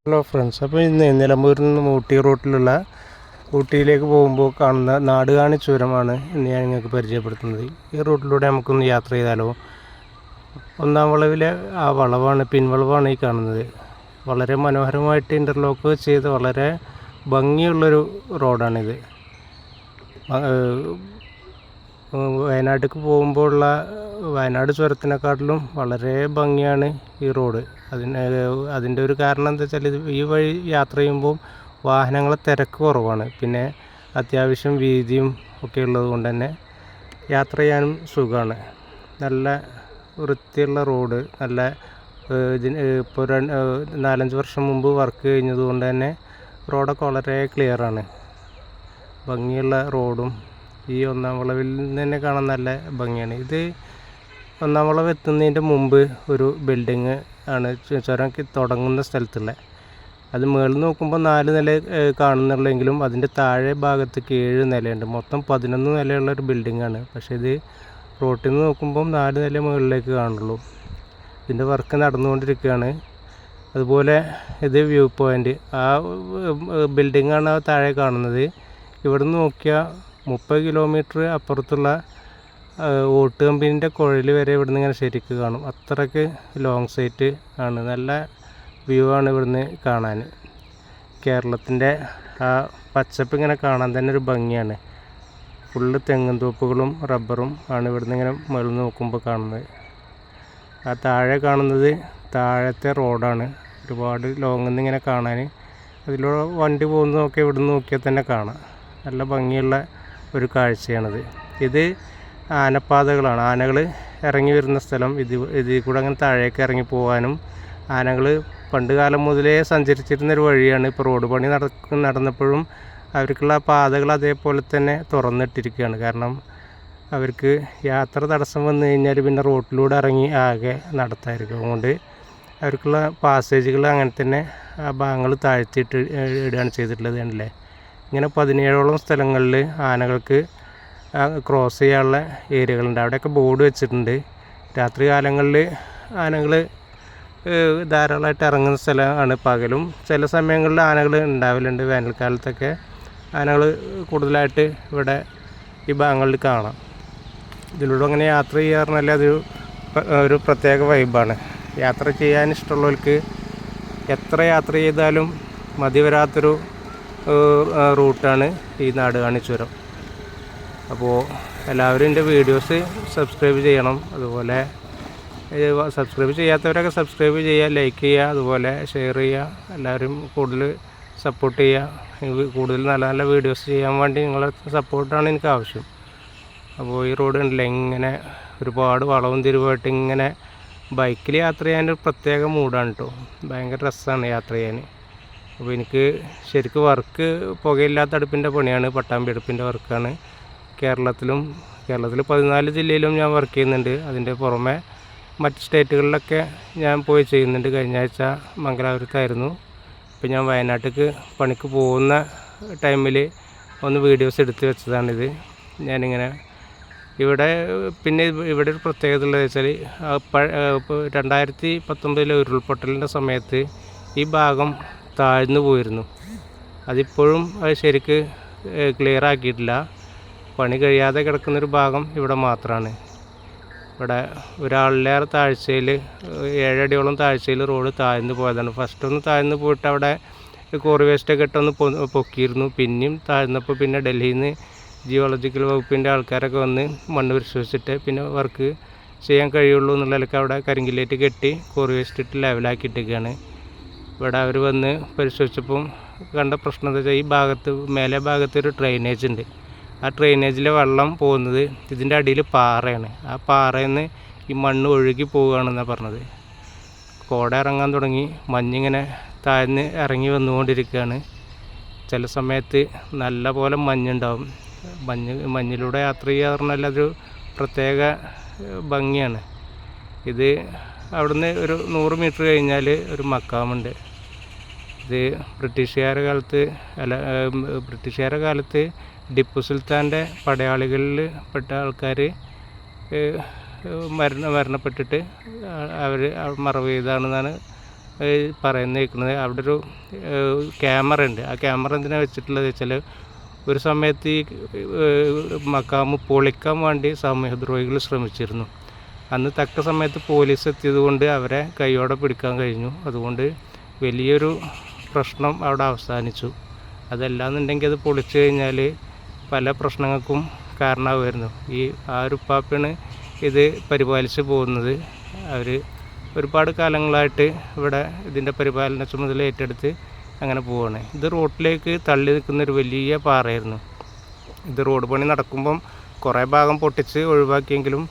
Hello friends, അപ്പോൾ ഇന്ന് നിലമ്പൂരിൽ നിന്ന് ഊട്ടി റൂട്ടിലുള്ള ഊട്ടിയിലേക്ക് പോകുമ്പോൾ കാണുന്ന നാടുകാണി ചുരമാണ് ഇന്ന് ഞാൻ നിങ്ങൾക്ക് പരിചയപ്പെടുത്തുന്നത്. ഈ റൂട്ടിലൂടെ നമുക്കൊന്ന് യാത്ര ചെയ്താലോ. ഒന്നാം വളവിലെ ആ വളവാണ്, പിൻവളവാണ് ഈ കാണുന്നത്. വളരെ മനോഹരമായിട്ട് ഇൻ്റർലോക്ക് ചെയ്ത് വളരെ ഭംഗിയുള്ളൊരു റോഡാണിത്. വയനാട്ടിലേക്ക് പോകുമ്പോഴുള്ള വയനാട് ചുരത്തിനെക്കാട്ടിലും വളരെ ഭംഗിയാണ് ഈ റോഡ്. അതിൻ്റെ ഒരു കാരണം എന്താ വെച്ചാൽ, ഈ വഴി യാത്ര ചെയ്യുമ്പോൾ വാഹനങ്ങളെ തിരക്ക് കുറവാണ്. പിന്നെ അത്യാവശ്യം വീതിയും ഒക്കെ ഉള്ളത് കൊണ്ട് തന്നെ യാത്ര ചെയ്യാനും സുഖമാണ്. നല്ല വൃത്തിയുള്ള റോഡ്, നല്ല ഇപ്പോൾ 4-5 വർഷം മുമ്പ് വർക്ക് കഴിഞ്ഞതുകൊണ്ട് തന്നെ റോഡൊക്കെ വളരെ ക്ലിയറാണ്. ഭംഗിയുള്ള റോഡും ഈ ഒന്നാം വളവിൽ നിന്ന് തന്നെ കാണാൻ നല്ല ഭംഗിയാണ്. ഇത് ഒന്നാം വളവ് എത്തുന്നതിൻ്റെ മുമ്പ് ഒരു ബിൽഡിങ് ആണ് ചുരം തുടങ്ങുന്ന സ്ഥലത്തുള്ള. അത് മുകളിൽ നോക്കുമ്പോൾ 4 നില കാണുന്നുള്ളെങ്കിലും അതിൻ്റെ താഴെ ഭാഗത്തേക്ക് 7 നിലയുണ്ട്. മൊത്തം 11 നിലയുള്ളൊരു ബിൽഡിങ്ങാണ്. പക്ഷേ ഇത് റോട്ടിൽ നിന്ന് നോക്കുമ്പം 4 നില മുകളിലേക്ക് കാണുള്ളൂ. ഇതിൻ്റെ വർക്ക് നടന്നുകൊണ്ടിരിക്കുകയാണ്. അതുപോലെ ഇത് വ്യൂ പോയിൻ്റ്, ആ ബിൽഡിങ്ങാണ് താഴെ കാണുന്നത്. ഇവിടെ നിന്ന് നോക്കിയാൽ 30 കിലോമീറ്റർ അപ്പുറത്തുള്ള ഓട്ട് കമ്പനീൻ്റെ കുഴൽ വരെ ഇവിടുന്ന് ഇങ്ങനെ ശരിക്ക് കാണും. അത്രയ്ക്ക് ലോങ് സൈറ്റ് ആണ്. നല്ല വ്യൂ ആണ് ഇവിടുന്ന് കാണാൻ. കേരളത്തിൻ്റെ ആ പച്ചപ്പ് ഇങ്ങനെ കാണാൻ തന്നെ ഒരു ഭംഗിയാണ്. ഫുള്ള് തെങ്ങും തോപ്പുകളും റബ്ബറും ആണ് ഇവിടുന്ന് ഇങ്ങനെ മുകളിൽ നോക്കുമ്പോൾ കാണുന്നത്. ആ താഴെ കാണുന്നത് താഴത്തെ റോഡാണ്. ഒരുപാട് ലോങ്ങിൽ നിന്ന് ഇങ്ങനെ കാണാൻ, അതിലൂടെ വണ്ടി പോകുന്നതൊക്കെ ഇവിടുന്ന് നോക്കിയാൽ തന്നെ കാണാം. നല്ല ഭംഗിയുള്ള ഒരു കാഴ്ചയാണിത്. ഇത് ആനപ്പാതകളാണ്. ആനകൾ ഇറങ്ങി വരുന്ന സ്ഥലം. ഇതിൽ കൂടെ അങ്ങനെ താഴേക്ക് ഇറങ്ങി പോകാനും ആനകൾ പണ്ട് കാലം മുതലേ സഞ്ചരിച്ചിരുന്നൊരു വഴിയാണ്. ഇപ്പോൾ റോഡ് പണി നടന്നപ്പോഴും അവർക്കുള്ള പാതകൾ അതേപോലെ തന്നെ തുറന്നിട്ടിരിക്കുകയാണ്. കാരണം അവർക്ക് യാത്ര തടസ്സം വന്നു കഴിഞ്ഞാൽ പിന്നെ റോഡിലൂടെ ഇറങ്ങി ആകെ നടത്തായിരിക്കും. അതുകൊണ്ട് അവർക്കുള്ള പാസേജുകൾ അങ്ങനെ തന്നെ ആ ഭാഗങ്ങൾ താഴ്ത്തിയിട്ട് ഇടുകയാണ് ചെയ്തിട്ടുള്ളത്. കണ്ടില്ലേ, ഇങ്ങനെ 17ഓളം സ്ഥലങ്ങളിൽ ആനകൾക്ക് ക്രോസ് ചെയ്യാനുള്ള ഏരിയകളുണ്ട്. അവിടെയൊക്കെ ബോർഡ് വെച്ചിട്ടുണ്ട്. രാത്രി കാലങ്ങളിൽ ആനകൾ ധാരാളമായിട്ട് ഇറങ്ങുന്ന സ്ഥലമാണ്. പകലും ചില സമയങ്ങളിൽ ആനകൾ ഉണ്ടാവലുണ്ട്. വേനൽക്കാലത്തൊക്കെ ആനകൾ കൂടുതലായിട്ട് ഇവിടെ ഈ ഭാഗങ്ങളിൽ കാണാം. ഇതിലൂടെ അങ്ങനെ യാത്ര ചെയ്യാറുണ്ടല്ല, ഒരു പ്രത്യേക വൈബാണ്. യാത്ര ചെയ്യാൻ ഇഷ്ടമുള്ളവർക്ക് എത്ര യാത്ര ചെയ്താലും മതി വരാത്തൊരു റൂട്ടാണ് ഈ നാടുകാണി ചുരം. അപ്പോൾ എല്ലാവരും എൻ്റെ വീഡിയോസ് സബ്സ്ക്രൈബ് ചെയ്യണം. അതുപോലെ സബ്സ്ക്രൈബ് ചെയ്യാത്തവരൊക്കെ സബ്സ്ക്രൈബ് ചെയ്യുക, ലൈക്ക് ചെയ്യുക, അതുപോലെ ഷെയർ ചെയ്യുക. എല്ലാവരും കൂടുതൽ സപ്പോർട്ട് ചെയ്യുക. കൂടുതൽ നല്ല നല്ല വീഡിയോസ് ചെയ്യാൻ വേണ്ടി നിങ്ങളുടെ സപ്പോർട്ടാണ് എനിക്ക് ആവശ്യം. അപ്പോൾ ഈ റോഡ് ഉണ്ടല്ലേ, ഇങ്ങനെ ഒരുപാട് വളവും തിരിവായിട്ട് ഇങ്ങനെ ബൈക്കിൽ യാത്ര ചെയ്യാൻ ഒരു പ്രത്യേക മൂഡാണ് കേട്ടോ. ഭയങ്കര രസമാണ് യാത്ര ചെയ്യാൻ. അപ്പോൾ എനിക്ക് ശരിക്കും വർക്ക് പുകയില്ലാത്ത അടുപ്പിൻ്റെ പണിയാണ്, പട്ടാമ്പി അടുപ്പിൻ്റെ വർക്കാണ്. കേരളത്തിൽ 14 ജില്ലയിലും ഞാൻ വർക്ക് ചെയ്യുന്നുണ്ട്. അതിൻ്റെ പുറമെ മറ്റ് സ്റ്റേറ്റുകളിലൊക്കെ ഞാൻ പോയി ചെയ്യുന്നുണ്ട്. കഴിഞ്ഞ ആഴ്ച മംഗലാപുരത്തായിരുന്നു. ഇപ്പോൾ ഞാൻ വയനാട്ടിലേക്ക് പണിക്ക് പോകുന്ന ടൈമിൽ ഒന്ന് വീഡിയോസ് എടുത്ത് വെച്ചതാണിത്. ഞാനിങ്ങനെ പിന്നെ ഇവിടെ ഒരു പ്രത്യേകത ഉള്ളത് വെച്ചാൽ, 2019 ഉരുൾപൊട്ടലിൻ്റെ സമയത്ത് ഈ ഭാഗം താഴ്ന്നു പോയിരുന്നു. അതിപ്പോഴും അത് ശരിക്ക് ക്ലിയർ ആക്കിയിട്ടില്ല. പണി കഴിയാതെ കിടക്കുന്നൊരു ഭാഗം ഇവിടെ മാത്രമാണ്. ഇവിടെ ഒരാളിലേറെ താഴ്ചയിൽ 7 അടിയോളം താഴ്ചയിൽ റോഡ് താഴ്ന്നു പോയതാണ്. ഫസ്റ്റ് ഒന്ന് താഴ്ന്നു പോയിട്ട് അവിടെ കോറി വേസ്റ്റൊക്കെ ഇട്ടൊന്ന് പൊക്കിയിരുന്നു. പിന്നെയും താഴ്ന്നപ്പോൾ പിന്നെ ഡൽഹിയിൽ നിന്ന് ജിയോളജിക്കൽ വകുപ്പിൻ്റെ ആൾക്കാരൊക്കെ വന്ന് മണ്ണ് പരിശോധിച്ചിട്ട് പിന്നെ വർക്ക് ചെയ്യാൻ കഴിയുള്ളൂ എന്നുള്ളതിലൊക്കെ അവിടെ കരിങ്കില്ലേറ്റ് കെട്ടി കോറി വേസ്റ്റ് ഇട്ട് ലെവലാക്കിയിട്ടൊക്കെയാണ്. ഇവിടെ അവർ വന്ന് പരിശോധിച്ചപ്പം കണ്ട പ്രശ്നം എന്താ വെച്ചാൽ, ഈ ഭാഗത്ത് മേലെ ഭാഗത്ത് ഒരു ഡ്രെയിനേജ് ഉണ്ട്. ആ ഡ്രെയിനേജിലെ വെള്ളം പോകുന്നത് ഇതിൻ്റെ അടിയിൽ പാറയാണ്. ആ പാറയിൽ നിന്ന് ഈ മണ്ണ് ഒഴുകി പോവുകയാണെന്നാണ് പറഞ്ഞത്. കോട ഇറങ്ങാൻ തുടങ്ങി, മഞ്ഞിങ്ങനെ താഴ്ന്ന് ഇറങ്ങി വന്നുകൊണ്ടിരിക്കുകയാണ്. ചില സമയത്ത് നല്ല പോലെ മഞ്ഞുണ്ടാവും. മഞ്ഞിലൂടെ യാത്ര ചെയ്യുക പറഞ്ഞാൽ അതൊരു പ്രത്യേക ഭംഗിയാണ്. ഇത് അവിടുന്ന് ഒരു 100 മീറ്റർ കഴിഞ്ഞാൽ ഒരു മക്കാമുണ്ട്. ഇത് ബ്രിട്ടീഷുകാരുടെ കാലത്ത് ടിപ്പു സുൽത്താൻ്റെ പടയാളികളിൽ പെട്ട ആൾക്കാർ മരണപ്പെട്ടിട്ട് അവർ മറവ് ചെയ്താണെന്നാണ് പറയുന്നത് അവിടെ ഒരു ക്യാമറ ഉണ്ട്. ആ ക്യാമറ എന്തിനാണ് വെച്ചിട്ടുള്ളത് വെച്ചാൽ ഒരു സമയത്ത് ഈ മക്കാമ് പൊളിക്കാൻ വേണ്ടി സാമൂഹ്യദ്രോഹികൾ ശ്രമിച്ചിരുന്നു. അന്ന് തക്ക സമയത്ത് പോലീസ് എത്തിയത് കൊണ്ട് അവരെ കൈയോടെ പിടിക്കാൻ കഴിഞ്ഞു. അതുകൊണ്ട് വലിയൊരു പ്രശ്നം അവിടെ അവസാനിച്ചു. അതല്ലാന്നുണ്ടെങ്കിൽ അത് പൊളിച്ചു കഴിഞ്ഞാൽ പല പ്രശ്നങ്ങൾക്കും കാരണമാകുമായിരുന്നു. ആ ഒരു ഉപ്പാപ്പയാണ് ഇത് പരിപാലിച്ച് പോകുന്നത്. അവർ ഒരുപാട് കാലങ്ങളായിട്ട് ഇവിടെ ഇതിൻ്റെ പരിപാലന ചുമതല ഏറ്റെടുത്ത് അങ്ങനെ പോവുകയാണ്. ഇത് റോഡിലേക്ക് തള്ളി നിൽക്കുന്നൊരു വലിയ പാറയായിരുന്നു. ഇത് റോഡ് പണി നടക്കുമ്പം കുറേ ഭാഗം പൊട്ടിച്ച് ഒഴിവാക്കിയെങ്കിലും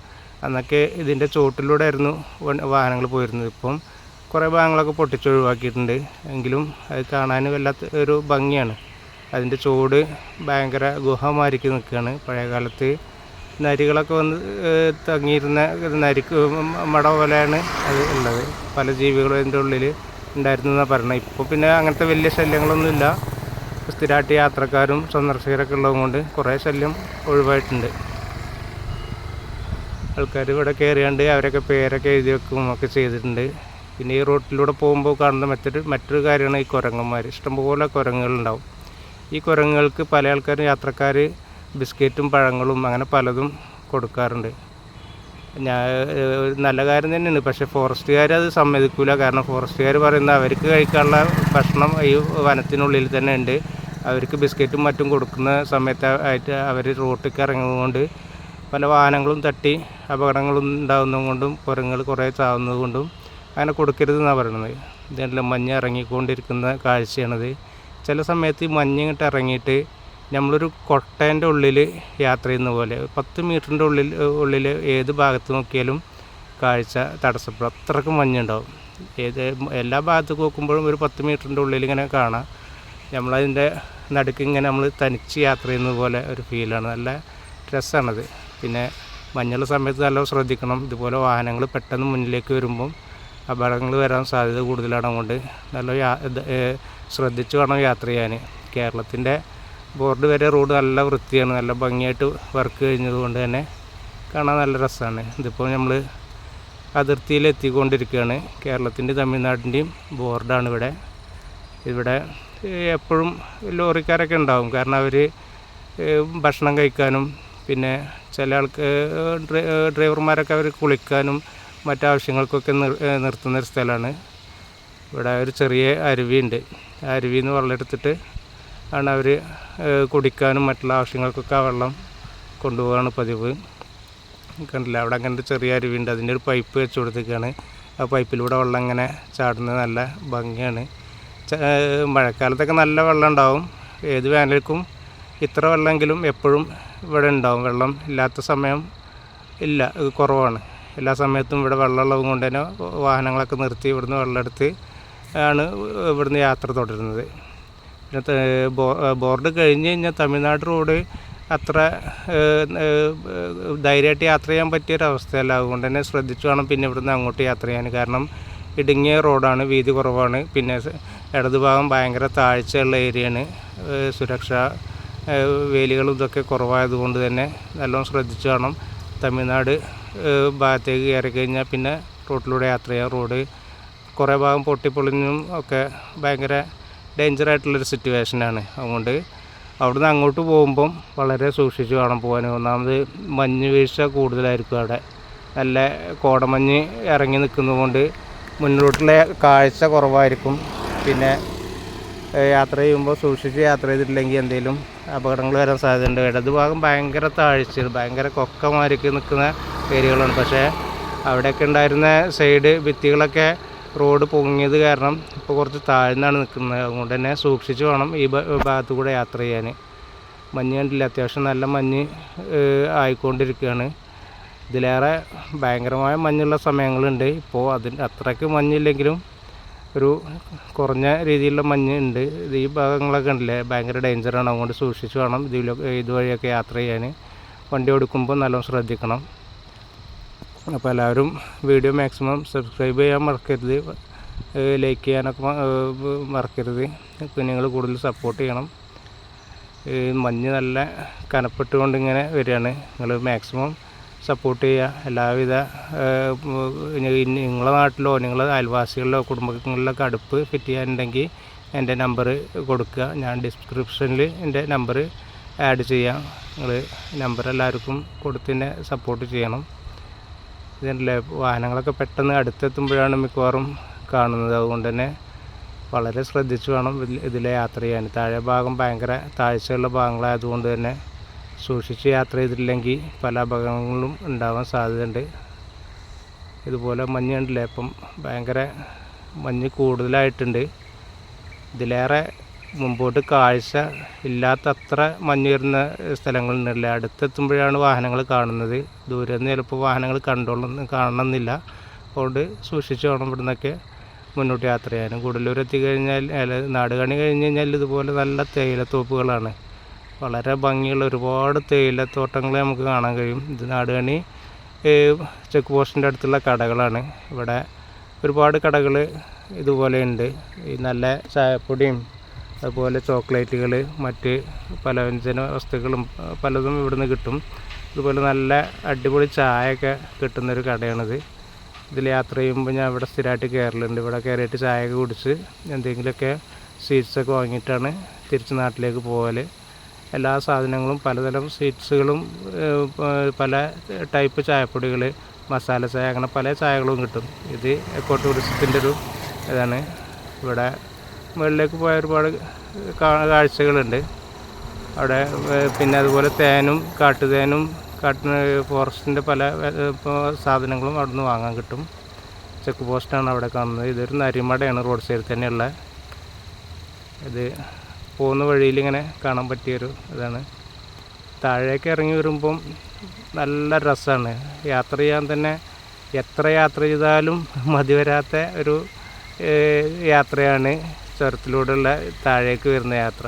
അന്നൊക്കെ ഇതിൻ്റെ ചോട്ടിലൂടെ ആയിരുന്നു വാഹനങ്ങൾ പോയിരുന്നത്. ഇപ്പം കുറേ ഭാഗങ്ങളൊക്കെ പൊട്ടിച്ച് ഒഴിവാക്കിയിട്ടുണ്ട്. എങ്കിലും അത് കാണാൻ വല്ലാത്ത ഒരു ഭംഗിയാണ്. അതിൻ്റെ ചോട് ഭയങ്കര ഗുഹമാരിക്ക് നിൽക്കുകയാണ്. പഴയകാലത്ത് നരികളൊക്കെ വന്ന് തങ്ങിയിരുന്ന നരിക്ക് മട പോലെയാണ് അത് ഉള്ളത്. പല ജീവികളും അതിൻ്റെ ഉള്ളിൽ ഉണ്ടായിരുന്നു എന്നാണ് പറയുന്നത്. ഇപ്പോൾ പിന്നെ അങ്ങനത്തെ വലിയ ശല്യങ്ങളൊന്നുമില്ല. സ്ഥിരമായിട്ട് യാത്രക്കാരും സന്ദർശകരൊക്കെ ഉള്ളതുകൊണ്ട് കുറേ ശല്യം ഒഴിവായിട്ടുണ്ട്. ആൾക്കാർ ഇവിടെ കയറിയാണ്ട് അവരൊക്കെ പേരൊക്കെ എഴുതി വെക്കും ഒക്കെ ചെയ്തിട്ടുണ്ട്. പിന്നെ ഈ റോട്ടിലൂടെ പോകുമ്പോൾ കാണുന്ന മറ്റൊരു കാര്യമാണ് ഈ കുരങ്ങന്മാർ. ഇഷ്ടംപോലെ കുരങ്ങുകളുണ്ടാവും. ഈ കുരങ്ങുകൾക്ക് പല ആൾക്കാരും യാത്രക്കാർ ബിസ്ക്കറ്റും പഴങ്ങളും അങ്ങനെ പലതും കൊടുക്കാറുണ്ട്. നല്ല കാര്യം തന്നെയാണ്. പക്ഷേ ഫോറസ്റ്റുകാർ അത് സമ്മതിക്കില്ല. കാരണം ഫോറസ്റ്റുകാർ പറയുന്നത് അവർക്ക് കഴിക്കാനുള്ള ഭക്ഷണം ഈ വനത്തിനുള്ളിൽ തന്നെ ഉണ്ട്. അവർക്ക് ബിസ്ക്കറ്റും മറ്റും കൊടുക്കുന്ന സമയത്തായിട്ട് അവർ റോട്ടിലേക്ക് ഇറങ്ങുന്നതുകൊണ്ട് പല വാഹനങ്ങളും തട്ടി അപകടങ്ങളും ഉണ്ടാകുന്നതുകൊണ്ടും കുരങ്ങുകൾ കുറേ ചാവുന്നത് കൊണ്ടും അങ്ങനെ കൊടുക്കരുതെന്നാണ് പറയുന്നത്. ഇതെല്ലാം മഞ്ഞ് ഇറങ്ങിക്കൊണ്ടിരിക്കുന്ന കാഴ്ചയാണത്. ചില സമയത്ത് ഈ മഞ്ഞ് ഇങ്ങോട്ട് ഇറങ്ങിയിട്ട് നമ്മളൊരു കൊട്ടേൻ്റെ ഉള്ളിൽ യാത്ര ചെയ്യുന്ന പോലെ 10 മീറ്ററിൻ്റെ ഉള്ളിൽ ഏത് ഭാഗത്ത് നോക്കിയാലും കാഴ്ച തടസ്സപ്പെടും. അത്രയ്ക്ക് മഞ്ഞുണ്ടാവും. എല്ലാ ഭാഗത്തേക്ക് നോക്കുമ്പോഴും ഒരു 10 മീറ്ററിൻ്റെ ഉള്ളിൽ ഇങ്ങനെ കാണാം. നമ്മളതിൻ്റെ നടുക്ക് ഇങ്ങനെ നമ്മൾ തനിച്ച് യാത്ര ചെയ്യുന്നത് പോലെ ഒരു ഫീലാണ്. നല്ല രസമാണത്. പിന്നെ മഞ്ഞുള്ള സമയത്ത് നല്ല ശ്രദ്ധിക്കണം. ഇതുപോലെ വാഹനങ്ങൾ പെട്ടെന്ന് മുന്നിലേക്ക് വരുമ്പം അപകടങ്ങൾ വരാൻ സാധ്യത കൂടുതലാണ്. അതുകൊണ്ട് നല്ല ശ്രദ്ധിച്ച് വേണം യാത്ര ചെയ്യാൻ. കേരളത്തിൻ്റെ ബോർഡ് വരെ റോഡ് നല്ല വൃത്തിയാണ്. നല്ല ഭംഗിയായിട്ട് വർക്ക് കഴിഞ്ഞതുകൊണ്ട് തന്നെ കാണാൻ നല്ല രസമാണ്. ഇതിപ്പോൾ നമ്മൾ അതിർത്തിയിൽ എത്തിക്കൊണ്ടിരിക്കുകയാണ്. കേരളത്തിൻ്റെ തമിഴ്നാടിൻ്റെയും ബോർഡാണ് ഇവിടെ എപ്പോഴും ലോറിക്കാരൊക്കെ ഉണ്ടാവും. കാരണം അവർ ഭക്ഷണം കഴിക്കാനും പിന്നെ ചില ഡ്രൈവർമാരൊക്കെ അവർ കുളിക്കാനും മറ്റാവശ്യങ്ങൾക്കൊക്കെ നിർത്തുന്നൊരു സ്ഥലമാണ്. ഇവിടെ ഒരു ചെറിയ അരുവിയുണ്ട്. ആ അരുവിയിൽ നിന്ന് വെള്ളം എടുത്തിട്ട് ആണ് അവർ കുടിക്കാനും മറ്റുള്ള ആവശ്യങ്ങൾക്കൊക്കെ ആ വെള്ളം കൊണ്ടുപോകാണ് പതിവ്. കണ്ടില്ല, അവിടെ അങ്ങനത്തെ ചെറിയ അരുവിയുണ്ട്. അതിൻ്റെ ഒരു പൈപ്പ് വെച്ച് കൊടുത്തേക്കാണ്. ആ പൈപ്പിലൂടെ വെള്ളം ഇങ്ങനെ ചാടുന്നത് നല്ല ഭംഗിയാണ്. മഴക്കാലത്തൊക്കെ നല്ല വെള്ളം ഉണ്ടാവും. ഏത് വേനൽക്കും ഇത്ര വെള്ളമെങ്കിലും എപ്പോഴും ഇവിടെ ഉണ്ടാവും. വെള്ളം ഇല്ലാത്ത സമയം ഇല്ല, കുറവാണ്. എല്ലാ സമയത്തും ഇവിടെ വെള്ളമുള്ളത് കൊണ്ട് തന്നെ വാഹനങ്ങളൊക്കെ നിർത്തി ഇവിടുന്ന് വെള്ളമെടുത്ത് ആണ് ഇവിടുന്ന് യാത്ര തുടരുന്നത്. പിന്നെ ബോർഡ് കഴിഞ്ഞ് കഴിഞ്ഞാൽ തമിഴ്നാട് റോഡ് അത്ര ധൈര്യമായിട്ട് യാത്ര ചെയ്യാൻ പറ്റിയൊരവസ്ഥയല്ല. അതുകൊണ്ട് തന്നെ ശ്രദ്ധിച്ചു വേണം പിന്നെ ഇവിടുന്ന് അങ്ങോട്ട് യാത്ര ചെയ്യാൻ. കാരണം ഇടുങ്ങിയ റോഡാണ്, വീതി കുറവാണ്. പിന്നെ ഇടതുഭാഗം ഭയങ്കര താഴ്ചയുള്ള ഏരിയയാണ്. സുരക്ഷാ വേലികളും ഇതൊക്കെ കുറവായതുകൊണ്ട് തന്നെ നല്ലോണം ശ്രദ്ധിച്ചു വേണം. തമിഴ്നാട് ഭാഗത്തേക്ക് കയറി കഴിഞ്ഞാൽ പിന്നെ റോഡിലൂടെ യാത്ര ചെയ്യാം. റോഡ് കുറേ ഭാഗം പൊട്ടിപ്പൊളിഞ്ഞും ഒക്കെ ഭയങ്കര ഡേഞ്ചറായിട്ടുള്ളൊരു സിറ്റുവേഷനാണ്. അതുകൊണ്ട് അവിടുന്ന് അങ്ങോട്ട് പോകുമ്പം വളരെ സൂക്ഷിച്ച് വേണം പോകാൻ. ഒന്നാമത് മഞ്ഞ് വീഴ്ച കൂടുതലായിരിക്കും. അവിടെ നല്ല കോടമഞ്ഞ് ഇറങ്ങി നിൽക്കുന്നതുകൊണ്ട് മുന്നോട്ടുള്ള കാഴ്ച കുറവായിരിക്കും. പിന്നെ യാത്ര ചെയ്യുമ്പോൾ സൂക്ഷിച്ച് യാത്ര ചെയ്തിട്ടില്ലെങ്കിൽ എന്തെങ്കിലും അപകടങ്ങൾ വരാൻ സാധ്യതയുണ്ട്. ഇടതുഭാഗം ഭയങ്കര താഴ്ച, ഭയങ്കര കൊക്കമാരിക്ക് നിൽക്കുന്ന ഏരിയകളാണ്. പക്ഷേ അവിടെയൊക്കെ ഉണ്ടായിരുന്ന സൈഡ് ഭിത്തികളൊക്കെ റോഡ് പൊങ്ങിയത് കാരണം ഇപ്പോൾ കുറച്ച് താഴ്ന്നാണ് നിൽക്കുന്നത്. അതുകൊണ്ട് തന്നെ സൂക്ഷിച്ച് വേണം ഈ ഭാഗത്തു കൂടെ യാത്ര ചെയ്യാൻ. മഞ്ഞ് കണ്ടില്ല, അത്യാവശ്യം നല്ല മഞ്ഞ് ആയിക്കൊണ്ടിരിക്കുകയാണ്. ഇതിലേറെ ഭയങ്കരമായ മഞ്ഞുള്ള സമയങ്ങളുണ്ട്. ഇപ്പോൾ അത്രയ്ക്ക് മഞ്ഞില്ലെങ്കിലും ഒരു കുറഞ്ഞ രീതിയിലുള്ള മഞ്ഞ് ഉണ്ട്. ഇത് ഈ ഭാഗങ്ങളൊക്കെ ഉണ്ടല്ലേ ഭയങ്കര ഡേഞ്ചറാണ്. അതുകൊണ്ട് സൂക്ഷിച്ച് വേണം ഇതുവഴിയൊക്കെ യാത്ര ചെയ്യാൻ. വണ്ടി ഓടിക്കുമ്പോൾ നല്ലോണം ശ്രദ്ധിക്കണം. അപ്പോൾ എല്ലാവരും വീഡിയോ മാക്സിമം സബ്സ്ക്രൈബ് ചെയ്യാൻ മറക്കരുത്, ലൈക്ക് ചെയ്യാനൊക്കെ മറക്കരുത്. കുഞ്ഞുങ്ങൾ കൂടുതൽ സപ്പോർട്ട് ചെയ്യണം. മഞ്ഞ് നല്ല കനപ്പെട്ടുകൊണ്ട് ഇങ്ങനെ വരികയാണ്. നിങ്ങൾ മാക്സിമം സപ്പോർട്ട് ചെയ്യുക. എല്ലാവിധ നിങ്ങളുടെ നാട്ടിലോ നിങ്ങളുടെ അയൽവാസികളിലോ കുടുംബങ്ങളിലൊക്കെ അടുപ്പ് ഫിറ്റ് ചെയ്യാനുണ്ടെങ്കിൽ എൻ്റെ നമ്പർ കൊടുക്കുക. ഞാൻ ഡിസ്ക്രിപ്ഷനിൽ എൻ്റെ നമ്പർ ആഡ് ചെയ്യാം. നിങ്ങൾ നമ്പർ എല്ലാവർക്കും കൊടുത്തിനെ സപ്പോർട്ട് ചെയ്യണം. ഇതല്ലേ വാഹനങ്ങളൊക്കെ പെട്ടെന്ന് അടുത്തെത്തുമ്പോഴാണ് മിക്കവാറും കാണുന്നത്. അതുകൊണ്ട് തന്നെ വളരെ ശ്രദ്ധിച്ച് വേണം ഇതിലെ യാത്ര ചെയ്യാൻ. താഴെ ഭാഗം ഭയങ്കര താഴ്ചയുള്ള ഭാഗങ്ങളായതുകൊണ്ട് തന്നെ സൂക്ഷിച്ച് യാത്ര ചെയ്തില്ലെങ്കിൽ പല അപകടങ്ങളും ഉണ്ടാവാൻ സാധ്യതയുണ്ട്. ഇതുപോലെ മഞ്ഞ് കണ്ടില്ലേ, ഇപ്പം ഭയങ്കര മഞ്ഞ് കൂടുതലായിട്ടുണ്ട്. ഇതിലേറെ മുമ്പോട്ട് കാഴ്ച ഇല്ലാത്തത്ര മഞ്ഞ് വരുന്ന സ്ഥലങ്ങളുണ്ടല്ലേ. അടുത്തെത്തുമ്പോഴാണ് വാഹനങ്ങൾ കാണുന്നത്. ദൂരെ നിന്ന് ചിലപ്പോൾ വാഹനങ്ങൾ കാണണമെന്നില്ല. അതുകൊണ്ട് സൂക്ഷിച്ച് വേണം ഇവിടുന്നൊക്കെ മുന്നോട്ട് യാത്ര ചെയ്യാനും. ഗുഡല്ലൂർ എത്തിക്കഴിഞ്ഞാൽ നാടുകാണി കഴിഞ്ഞ് കഴിഞ്ഞാൽ ഇതുപോലെ നല്ല തേയിലത്തോപ്പുകളാണ്. വളരെ ഭംഗിയുള്ള ഒരുപാട് തേയിലത്തോട്ടങ്ങൾ നമുക്ക് കാണാൻ കഴിയും. ഇത് നാടുകാണി ചെക്ക് പോസ്റ്റിൻ്റെ അടുത്തുള്ള കടകളാണ്. ഇവിടെ ഒരുപാട് കടകൾ ഇതുപോലെ ഉണ്ട്. ഈ നല്ല ചായപ്പൊടിയും അതുപോലെ ചോക്ലേറ്റുകൾ, മറ്റ് പലവ്യഞ്ജന വസ്തുക്കളും പലതും ഇവിടുന്ന് കിട്ടും. അതുപോലെ നല്ല അടിപൊളി ചായയൊക്കെ കിട്ടുന്നൊരു കടയാണിത്. ഇതിൽ യാത്ര ചെയ്യുമ്പോൾ ഞാൻ ഇവിടെ സ്ഥിരമായിട്ട് കയറലുണ്ട്. ഇവിടെ കയറിയിട്ട് ചായയൊക്കെ കുടിച്ച് എന്തെങ്കിലുമൊക്കെ സ്വീറ്റ്സൊക്കെ വാങ്ങിയിട്ടാണ് തിരിച്ച് നാട്ടിലേക്ക് പോകൽ. എല്ലാ സാധനങ്ങളും പലതരം സ്വീറ്റ്സുകളും പല ടൈപ്പ് ചായപ്പൊടികൾ, മസാല ചായ, അങ്ങനെ പല ചായകളും കിട്ടും. ഇത് എക്കോ ടൂറിസത്തിൻ്റെ ഒരു ഇതാണ്. ഇവിടെ മുകളിലേക്ക് പോയ ഒരുപാട് കാഴ്ചകളുണ്ട് അവിടെ. പിന്നെ അതുപോലെ തേനും കാട്ടുതേനും ഫോറസ്റ്റിൻ്റെ പല സാധനങ്ങളും അവിടെ നിന്ന് വാങ്ങാൻ കിട്ടും. ചെക്ക് പോസ്റ്റാണ് അവിടെ കാണുന്നത്. ഇതൊരു നരിമടയാണ് റോഡ് സൈഡിൽ തന്നെയുള്ള. ഇത് പോകുന്ന വഴിയിൽ ഇങ്ങനെ കാണാൻ പറ്റിയൊരു ഇതാണ്. താഴേക്ക് ഇറങ്ങി വരുമ്പം നല്ല രസമാണ്. യാത്ര ചെയ്യാൻ തന്നെ എത്ര യാത്ര ചെയ്താലും മതി വരാത്ത ഒരു യാത്രയാണ് ചുരത്തിലൂടെയുള്ള താഴേക്ക് വരുന്ന യാത്ര.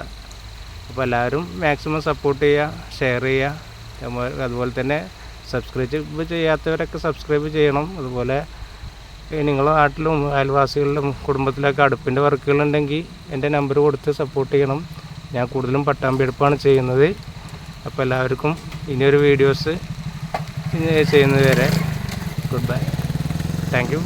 അപ്പോൾ എല്ലാവരും മാക്സിമം സപ്പോർട്ട് ചെയ്യുക, ഷെയർ ചെയ്യുക. അതുപോലെ തന്നെ സബ്സ്ക്രൈബ് ചെയ്യാത്തവരൊക്കെ സബ്സ്ക്രൈബ് ചെയ്യണം. അതുപോലെ നിങ്ങളുടെ നാട്ടിലും അയൽവാസികളിലും കുടുംബത്തിലൊക്കെ അടുപ്പിൻ്റെ വർക്കുകളുണ്ടെങ്കിൽ എൻ്റെ നമ്പർ കൊടുത്ത് സപ്പോർട്ട് ചെയ്യണം. ഞാൻ കൂടുതലും പട്ടാമ്പിയെടുപ്പാണ് ചെയ്യുന്നത്. അപ്പോൾ എല്ലാവർക്കും ഇനിയൊരു വീഡിയോസ് ചെയ്യുന്നത് വരെ ഗുഡ് ബൈ. Thank you.